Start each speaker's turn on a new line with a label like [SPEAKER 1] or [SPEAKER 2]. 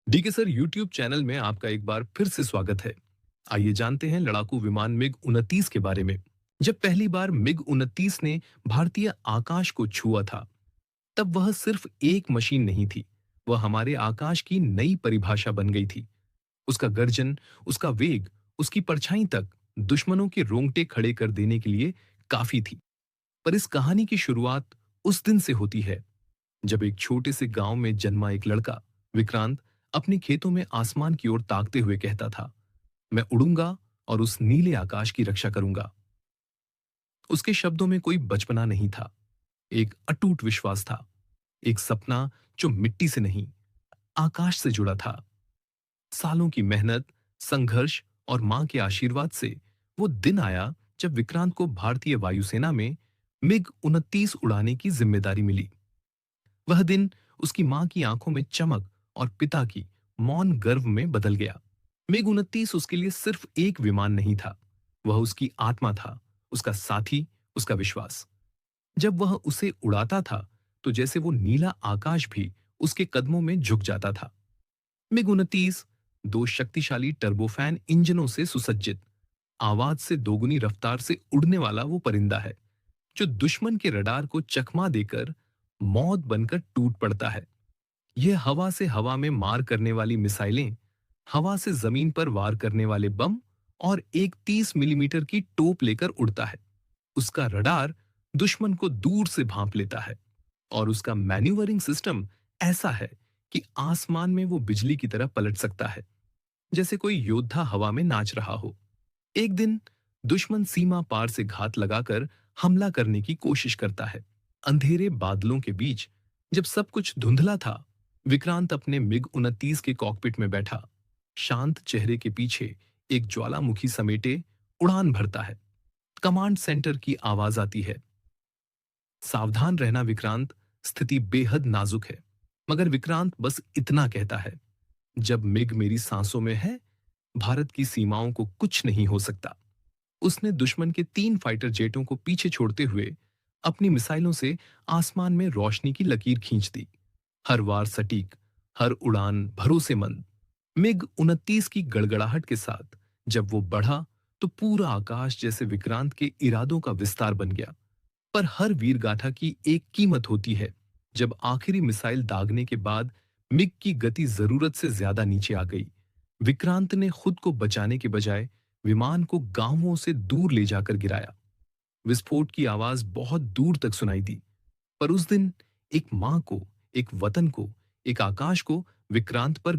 [SPEAKER 1] DK sir YouTube channel में आपका एक बार फिर से स्वागत है। आइए जानते हैं लड़ाकू विमान मिग 29 के बारे में। जब पहली बार मिग 29 ने भारतीय आकाश को छुआ था, तब वह सिर्फ एक मशीन नहीं थी। वह हमारे आकाश की नई परिभाषा बन गई थी। उसका गर्जन, उसका वेग, उसकी परछाई तक दुश्मनों के रोंगटे खड़े कर देने के लिए काफी थी। पर इस कहानी की शुरुआत उस दिन से होती है जब एक छोटे से गांव में जन्मा एक लड़का, विक्रांत, अपने खेतों में आसमान की ओर ताकते हुए कहता था, मैं उड़ूंगा और उस नीले आकाश की रक्षा करूंगा। उसके शब्दों में कोई बचपना नहीं था, एक अटूट विश्वास था, एक सपना जो मिट्टी से नहीं, आकाश से जुड़ा था। सालों की मेहनत, संघर्ष और मां के आशीर्वाद से वो दिन आया जब विक्रांत को भारतीय वायुसेना में मिग 29 उड़ाने की जिम्मेदारी मिली। वह दिन उसकी मां की आंखों में चमक और पिता की मौन गर्व में बदल गया। मिग 29 उसके लिए सिर्फ एक विमान नहीं था, वह उसकी आत्मा था, उसका साथी, उसका विश्वास। जब वह उसे उड़ाता था तो जैसे वो नीला आकाश भी उसके कदमों में झुक जाता था। मिग 29 दो शक्तिशाली टर्बोफैन इंजनों से सुसज्जित, आवाज से दोगुनी रफ्तार से उड़ने वाला वो परिंदा है जो दुश्मन के रडार को चकमा देकर मौत बनकर टूट पड़ता है। यह हवा से हवा में मार करने वाली मिसाइलें, हवा से जमीन पर वार करने वाले बम और एक 30 मिलीमीटर की टोप लेकर उड़ता है। उसका रडार दुश्मन को दूर से भांप लेता है और उसका मैन्यूवरिंग सिस्टम ऐसा है कि आसमान में वो बिजली की तरह पलट सकता है, जैसे कोई योद्धा हवा में नाच रहा हो। एक दिन दुश्मन सीमा पार से घात लगाकर हमला करने की कोशिश करता है। अंधेरे बादलों के बीच जब सब कुछ धुंधला था, विक्रांत अपने मिग 29 के कॉकपिट में बैठा, शांत चेहरे के पीछे एक ज्वालामुखी समेटे उड़ान भरता है। कमांड सेंटर की आवाज आती है, सावधान रहना विक्रांत, स्थिति बेहद नाजुक है। मगर विक्रांत बस इतना कहता है, जब मिग मेरी सांसों में है, भारत की सीमाओं को कुछ नहीं हो सकता। उसने दुश्मन के 3 फाइटर जेटों को पीछे छोड़ते हुए अपनी मिसाइलों से आसमान में रोशनी की लकीर खींच दी। हर वार सटीक, हर उड़ान भरोसेमंद। मिग 29 की गड़गड़ाहट के साथ जब वो बढ़ा तो पूरा आकाश जैसे विक्रांत के इरादों का विस्तार बन गया। पर हर वीरगाथा की एक कीमत होती है। जब आखिरी मिसाइल दागने के बाद मिग की गति जरूरत से ज्यादा नीचे आ गई, विक्रांत ने खुद को बचाने के बजाय विमान को गांवों से दूर ले जाकर गिराया। विस्फोट की आवाज बहुत दूर तक सुनाई दी। पर उस दिन एक मां को, एक वतन को, एक आकाश को विक्रांत पर